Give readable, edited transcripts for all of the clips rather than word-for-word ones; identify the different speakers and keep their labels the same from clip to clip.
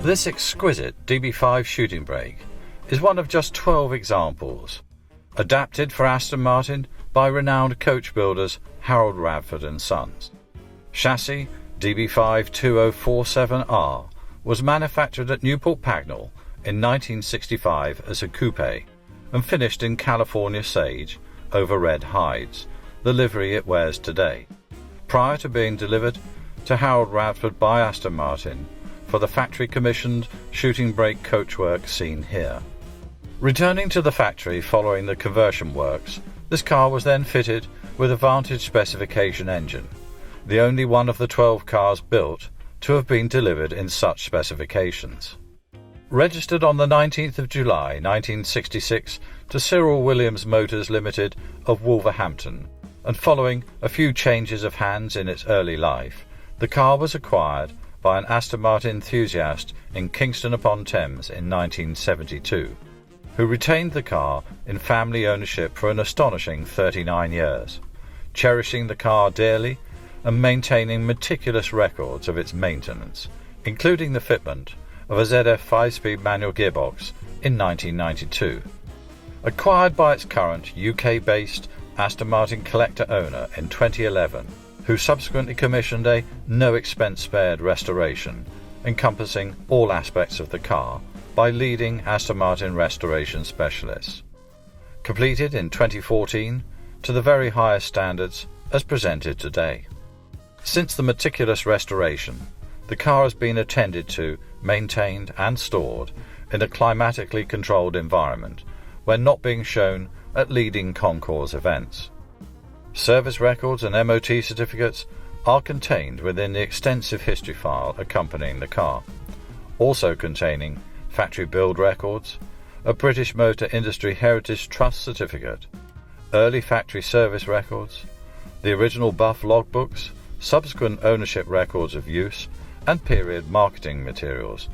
Speaker 1: This exquisite DB5 Shooting Brake is one of just 12 examples, adapted for Aston Martin by renowned coach builders Harold Radford and Sons. Chassis DB5 2047R was manufactured at Newport Pagnell in 1965 as a coupe and finished in California sage over red hides, the livery it wears today, prior to being delivered to Harold Radford by Aston Martin for the factory-commissioned shooting brake coachwork seen here. Returning to the factory following the conversion works, this car was then fitted with a Vantage specification engine, the only one of the 12 cars built to have been delivered in such specifications. Registered on the 19th of July 1966 to Cyril Williams Motors Ltd of Wolverhampton, and following a few changes of hands in its early life, the car was acquired by an Aston Martin enthusiast in Kingston upon Thames in 1972, who retained the car in family ownership for an astonishing 39 years, cherishing the car dearly and maintaining meticulous records of its maintenance, including the fitment of a ZF 5-speed manual gearbox in 1992. Acquired by its current UK-based Aston Martin collector owner in 2011, who subsequently commissioned a no-expense-spared restoration encompassing all aspects of the car by leading Aston Martin restoration specialists. Completed in 2014 to the very highest standards as presented today. Since the meticulous restoration, the car has been attended to, maintained and stored in a climatically controlled environment when not being shown at leading concours events. Service records and MOT certificates are contained within the extensive history file accompanying the car, also containing factory build records, a British Motor Industry Heritage Trust certificate, early factory service records, the original Buff logbooks, subsequent ownership records of use, and period marketing materials,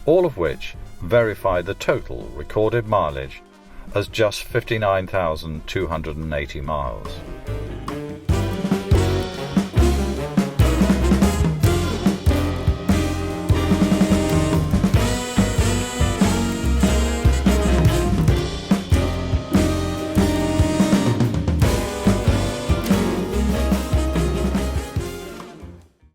Speaker 1: all of which verify the total recorded mileage as just 59,280 miles.